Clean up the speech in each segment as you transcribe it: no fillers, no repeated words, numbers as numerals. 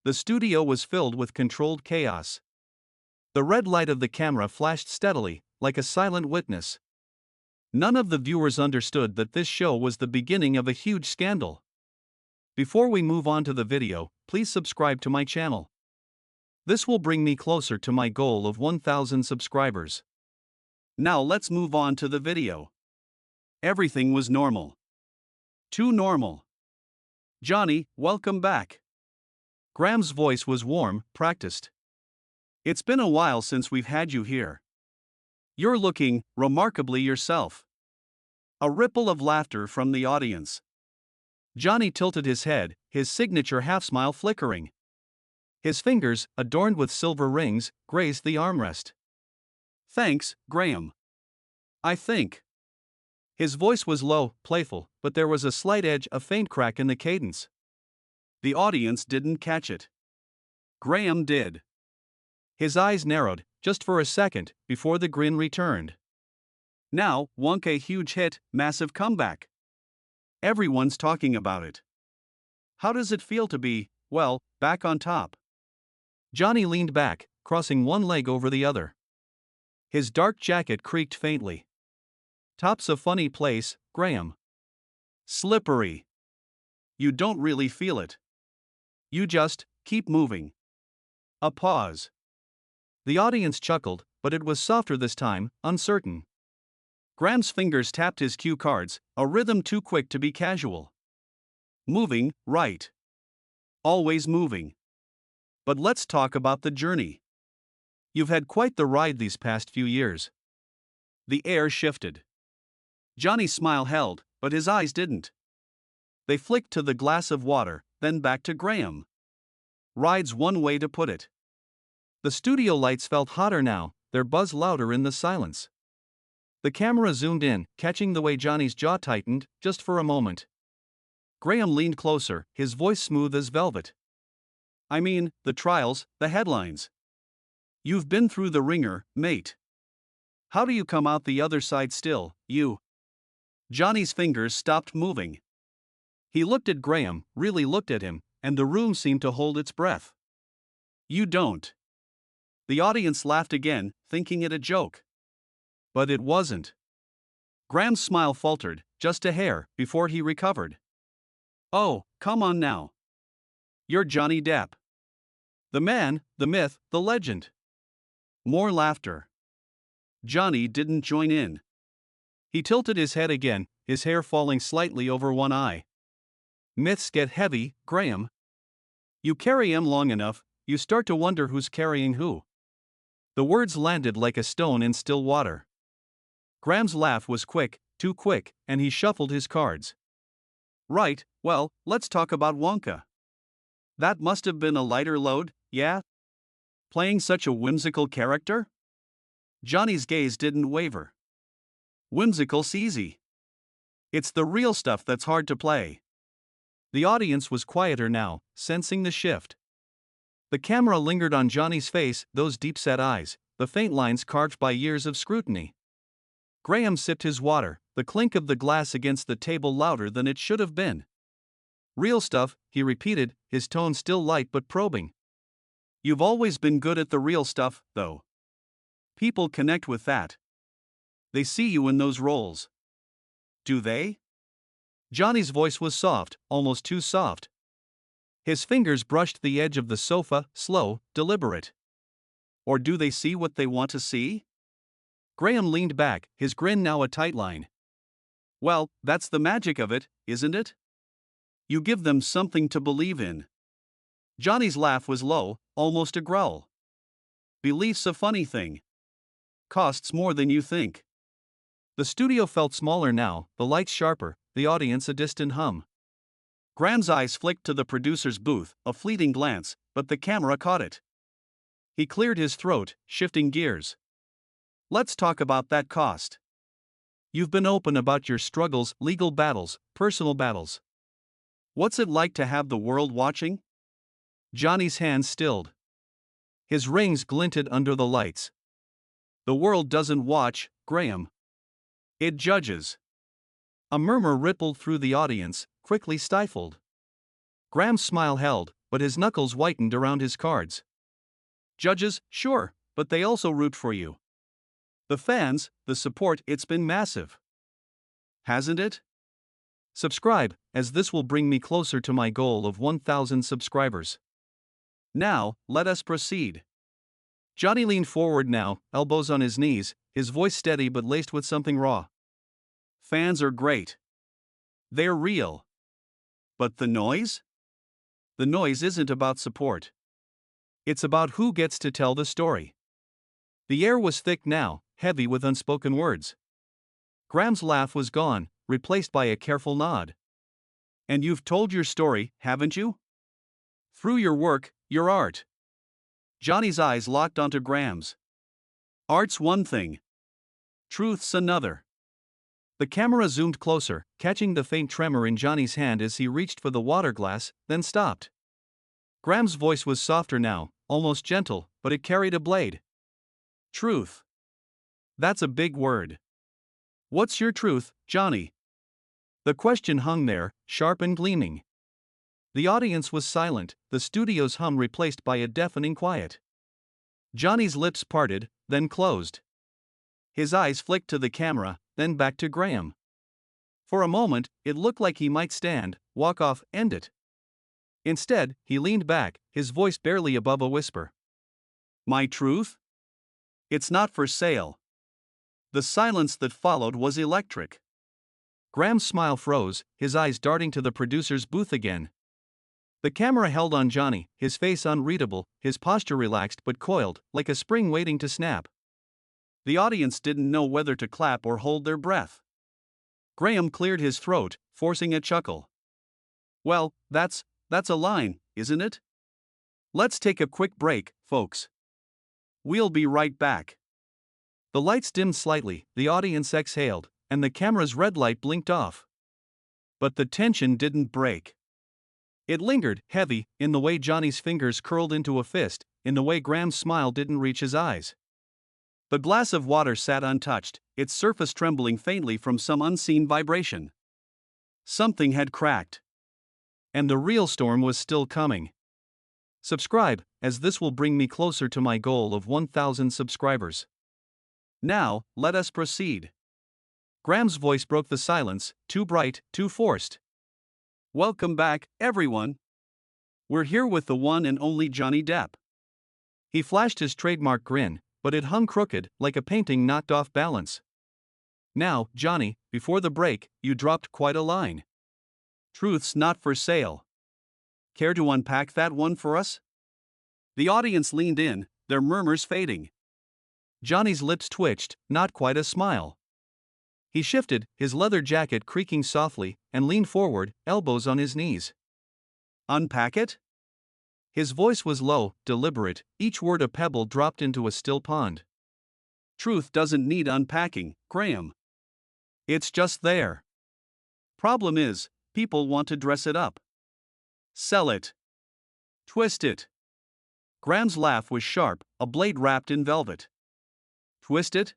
The studio was filled with controlled chaos. The red light of the camera flashed steadily, like a silent witness. None of the viewers understood that this show was the beginning of a huge scandal. Before we move on to the video, please subscribe to my channel. This will bring me closer to my goal of 1,000 subscribers. Now let's move on to the video. Everything was normal. Too normal. Johnny, welcome back. Graham's voice was warm, practiced. It's been a while since we've had you here. You're looking remarkably yourself. A ripple of laughter from the audience. Johnny tilted his head, his signature half-smile flickering. His fingers, adorned with silver rings, grazed the armrest. Thanks, Graham. I think. His voice was low, playful, but there was a slight edge, a faint crack in the cadence. The audience didn't catch it. Graham did. His eyes narrowed, just for a second, before the grin returned. Now, Wonka, huge hit, massive comeback. Everyone's talking about it. How does it feel to be, well, back on top? Johnny leaned back, crossing one leg over the other. His dark jacket creaked faintly. Top's a funny place, Graham. Slippery. You don't really feel it. You just keep moving. A pause. The audience chuckled, but it was softer this time, uncertain. Graham's fingers tapped his cue cards, a rhythm too quick to be casual. Moving, right. Always moving. But let's talk about the journey. You've had quite the ride these past few years. The air shifted. Johnny's smile held, but his eyes didn't. They flicked to the glass of water, then back to Graham. Ride's one way to put it. The studio lights felt hotter now, their buzz louder in the silence. The camera zoomed in, catching the way Johnny's jaw tightened, just for a moment. Graham leaned closer, his voice smooth as velvet. I mean, the trials, the headlines. You've been through the ringer, mate. How do you come out the other side still, you? Johnny's fingers stopped moving. He looked at Graham, really looked at him, and the room seemed to hold its breath. You don't. The audience laughed again, thinking it a joke. But it wasn't. Graham's smile faltered, just a hair, before he recovered. Oh, come on now. You're Johnny Depp. The man, the myth, the legend. More laughter. Johnny didn't join in. He tilted his head again, his hair falling slightly over one eye. Myths get heavy, Graham. You carry 'em long enough, you start to wonder who's carrying who. The words landed like a stone in still water. Graham's laugh was quick, too quick, and he shuffled his cards. Right, well, let's talk about Wonka. That must have been a lighter load, yeah? Playing such a whimsical character? Johnny's gaze didn't waver. Whimsical's easy. It's the real stuff that's hard to play. The audience was quieter now, sensing the shift. The camera lingered on Johnny's face, those deep-set eyes, the faint lines carved by years of scrutiny. Graham sipped his water, the clink of the glass against the table louder than it should have been. Real stuff, he repeated, his tone still light but probing. You've always been good at the real stuff, though. People connect with that. They see you in those roles. Do they? Johnny's voice was soft, almost too soft. His fingers brushed the edge of the sofa, slow, deliberate. Or do they see what they want to see? Graham leaned back, his grin now a tight line. Well, that's the magic of it, isn't it? You give them something to believe in. Johnny's laugh was low, almost a growl. Belief's a funny thing. Costs more than you think. The studio felt smaller now, the lights sharper, the audience a distant hum. Graham's eyes flicked to the producer's booth, a fleeting glance, but the camera caught it. He cleared his throat, shifting gears. Let's talk about that cost. You've been open about your struggles, legal battles, personal battles. What's it like to have the world watching? Johnny's hands stilled. His rings glinted under the lights. The world doesn't watch, Graham. It judges. A murmur rippled through the audience, quickly stifled. Graham's smile held, but his knuckles whitened around his cards. Judges, sure, but they also root for you. The fans, the support, it's been massive. Hasn't it? Subscribe, as this will bring me closer to my goal of 1,000 subscribers. Now, let us proceed. Johnny leaned forward now, elbows on his knees, his voice steady but laced with something raw. Fans are great. They're real. But the noise? The noise isn't about support. It's about who gets to tell the story. The air was thick now, heavy with unspoken words. Graham's laugh was gone, replaced by a careful nod. And you've told your story, haven't you? Through your work, your art. Johnny's eyes locked onto Graham's. Art's one thing. Truth's another. The camera zoomed closer, catching the faint tremor in Johnny's hand as he reached for the water glass, then stopped. Graham's voice was softer now, almost gentle, but it carried a blade. Truth. That's a big word. What's your truth, Johnny? The question hung there, sharp and gleaming. The audience was silent, the studio's hum replaced by a deafening quiet. Johnny's lips parted, then closed. His eyes flicked to the camera, then back to Graham. For a moment, it looked like he might stand, walk off, end it. Instead, he leaned back, his voice barely above a whisper. My truth? It's not for sale. The silence that followed was electric. Graham's smile froze, his eyes darting to the producer's booth again. The camera held on Johnny, his face unreadable, his posture relaxed but coiled, like a spring waiting to snap. The audience didn't know whether to clap or hold their breath. Graham cleared his throat, forcing a chuckle. Well, that's a line, isn't it? Let's take a quick break, folks. We'll be right back. The lights dimmed slightly, the audience exhaled, and the camera's red light blinked off. But the tension didn't break. It lingered, heavy, in the way Johnny's fingers curled into a fist, in the way Graham's smile didn't reach his eyes. The glass of water sat untouched, its surface trembling faintly from some unseen vibration. Something had cracked. And the real storm was still coming. Subscribe, as this will bring me closer to my goal of 1,000 subscribers. Now, let us proceed. Graham's voice broke the silence, too bright, too forced. Welcome back, everyone. We're here with the one and only Johnny Depp. He flashed his trademark grin, but it hung crooked, like a painting knocked off balance. Now, Johnny, before the break, you dropped quite a line. Truth's not for sale. Care to unpack that one for us? The audience leaned in, their murmurs fading. Johnny's lips twitched, not quite a smile. He shifted, his leather jacket creaking softly, and leaned forward, elbows on his knees. Unpack it? His voice was low, deliberate, each word a pebble dropped into a still pond. Truth doesn't need unpacking, Graham. It's just there. Problem is, people want to dress it up. Sell it. Twist it. Graham's laugh was sharp, a blade wrapped in velvet. Twist it?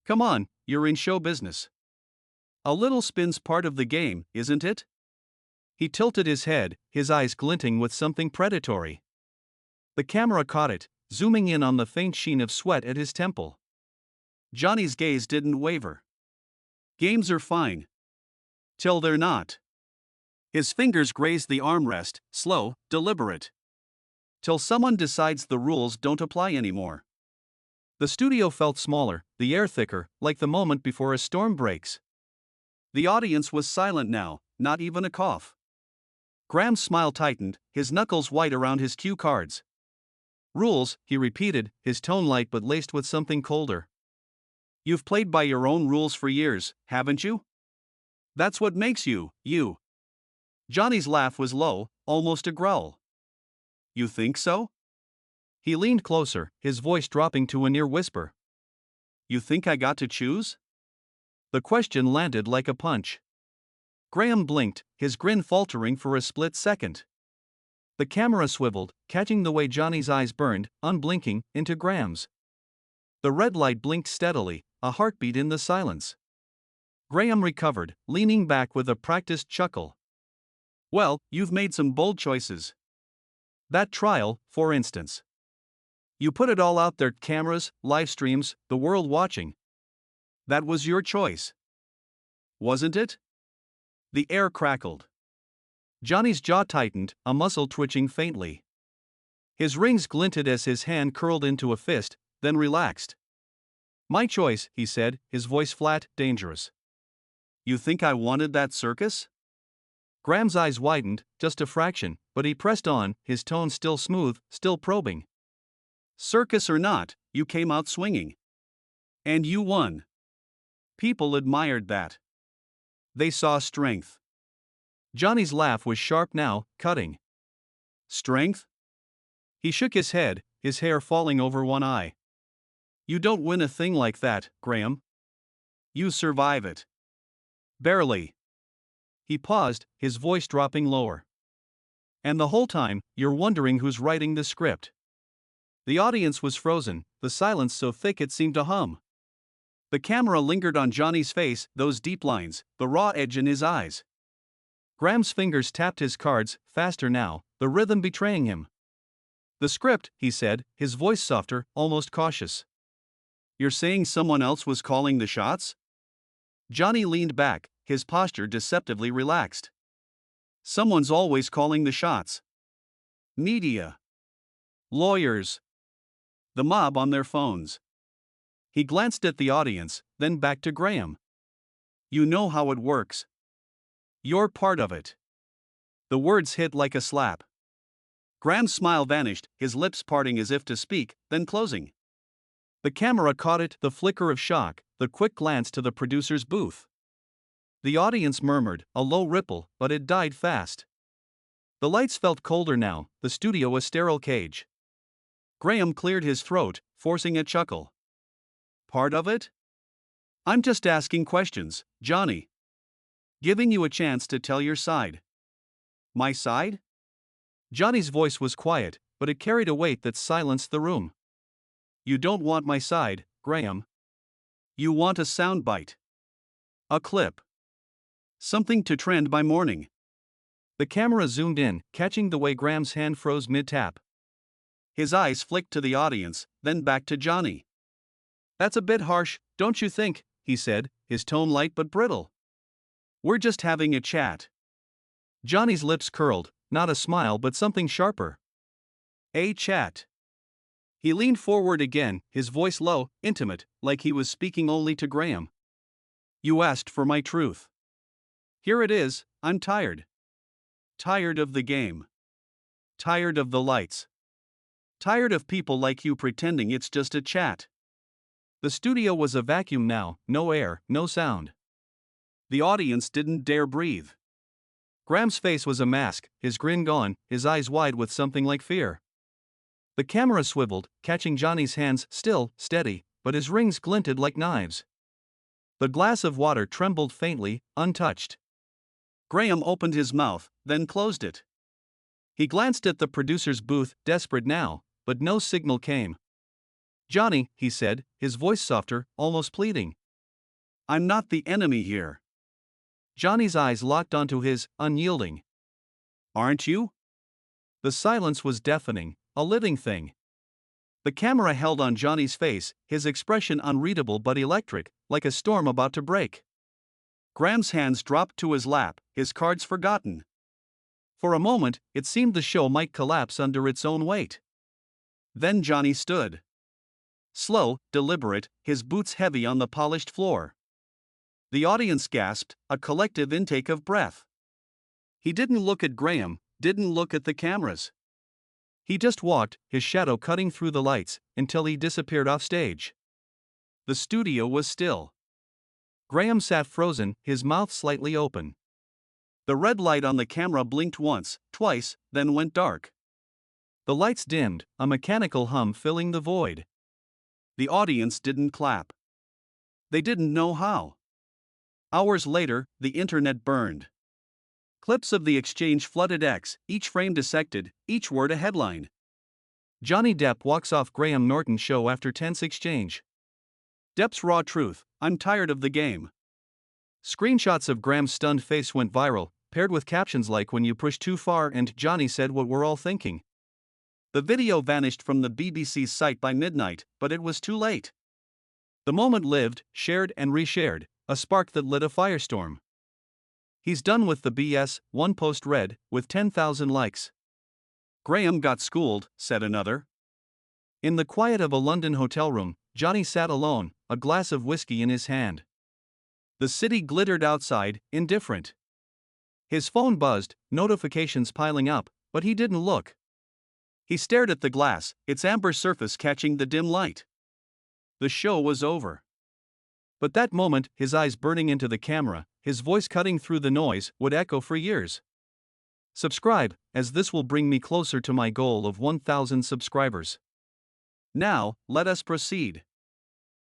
Come on, you're in show business. A little spin's part of the game, isn't it? He tilted his head, his eyes glinting with something predatory. The camera caught it, zooming in on the faint sheen of sweat at his temple. Johnny's gaze didn't waver. Games are fine. Till they're not. His fingers grazed the armrest, slow, deliberate. Till someone decides the rules don't apply anymore. The studio felt smaller, the air thicker, like the moment before a storm breaks. The audience was silent now, not even a cough. Graham's smile tightened, his knuckles white around his cue cards. Rules, he repeated, his tone light but laced with something colder. You've played by your own rules for years, haven't you? That's what makes you, you. Johnny's laugh was low, almost a growl. You think so? He leaned closer, his voice dropping to a near whisper. You think I got to choose? The question landed like a punch. Graham blinked, his grin faltering for a split second. The camera swiveled, catching the way Johnny's eyes burned, unblinking, into Graham's. The red light blinked steadily, a heartbeat in the silence. Graham recovered, leaning back with a practiced chuckle. Well, you've made some bold choices. That trial, for instance. You put it all out there, cameras, live streams, the world watching. That was your choice. Wasn't it? The air crackled. Johnny's jaw tightened, a muscle twitching faintly. His rings glinted as his hand curled into a fist, then relaxed. My choice, he said, his voice flat, dangerous. You think I wanted that circus? Graham's eyes widened, just a fraction, but he pressed on, his tone still smooth, still probing. Circus or not, you came out swinging. And you won. People admired that. They saw strength. Johnny's laugh was sharp now, cutting. Strength? He shook his head, his hair falling over one eye. You don't win a thing like that, Graham. You survive it. Barely. He paused, his voice dropping lower. And the whole time, you're wondering who's writing the script. The audience was frozen, the silence so thick it seemed to hum. The camera lingered on Johnny's face, those deep lines, the raw edge in his eyes. Graham's fingers tapped his cards, faster now, the rhythm betraying him. The script, he said, his voice softer, almost cautious. You're saying someone else was calling the shots? Johnny leaned back, his posture deceptively relaxed. Someone's always calling the shots. Media. Lawyers. The mob on their phones. He glanced at the audience, then back to Graham. You know how it works. You're part of it. The words hit like a slap. Graham's smile vanished, his lips parting as if to speak, then closing. The camera caught it, the flicker of shock, the quick glance to the producer's booth. The audience murmured, a low ripple, but it died fast. The lights felt colder now, the studio a sterile cage. Graham cleared his throat, forcing a chuckle. Part of it? I'm just asking questions, Johnny. Giving you a chance to tell your side. My side? Johnny's voice was quiet, but it carried a weight that silenced the room. You don't want my side, Graham. You want a soundbite. A clip. Something to trend by morning. The camera zoomed in, catching the way Graham's hand froze mid-tap. His eyes flicked to the audience, then back to Johnny. That's a bit harsh, don't you think? He said, his tone light but brittle. We're just having a chat. Johnny's lips curled, not a smile but something sharper. A chat. He leaned forward again, his voice low, intimate, like he was speaking only to Graham. You asked for my truth. Here it is, I'm tired. Tired of the game. Tired of the lights. Tired of people like you pretending it's just a chat. The studio was a vacuum now, no air, no sound. The audience didn't dare breathe. Graham's face was a mask, his grin gone, his eyes wide with something like fear. The camera swiveled, catching Johnny's hands, still, steady, but his rings glinted like knives. The glass of water trembled faintly, untouched. Graham opened his mouth, then closed it. He glanced at the producer's booth, desperate now, but no signal came. Johnny, he said, his voice softer, almost pleading. I'm not the enemy here. Johnny's eyes locked onto his, unyielding. Aren't you? The silence was deafening, a living thing. The camera held on Johnny's face, his expression unreadable but electric, like a storm about to break. Graham's hands dropped to his lap, his cards forgotten. For a moment, it seemed the show might collapse under its own weight. Then Johnny stood. Slow, deliberate, his boots heavy on the polished floor. The audience gasped, a collective intake of breath. He didn't look at Graham, didn't look at the cameras. He just walked, his shadow cutting through the lights, until he disappeared off stage. The studio was still. Graham sat frozen, his mouth slightly open. The red light on the camera blinked once, twice, then went dark. The lights dimmed, a mechanical hum filling the void. The audience didn't clap. They didn't know how. Hours later, the internet burned. Clips of the exchange flooded X, each frame dissected, each word a headline. Johnny Depp walks off Graham Norton show after tense exchange. Depp's raw truth, I'm tired of the game. Screenshots of Graham's stunned face went viral, paired with captions like when you push too far and Johnny said what we're all thinking. The video vanished from the BBC's site by midnight, but it was too late. The moment lived, shared and reshared, a spark that lit a firestorm. "He's done with the BS," one post read, with 10,000 likes. "Graham got schooled," said another. In the quiet of a London hotel room, Johnny sat alone, a glass of whiskey in his hand. The city glittered outside, indifferent. His phone buzzed, notifications piling up, but he didn't look. He stared at the glass, its amber surface catching the dim light. The show was over. But that moment, his eyes burning into the camera, his voice cutting through the noise, would echo for years. Subscribe, as this will bring me closer to my goal of 1,000 subscribers. Now, let us proceed.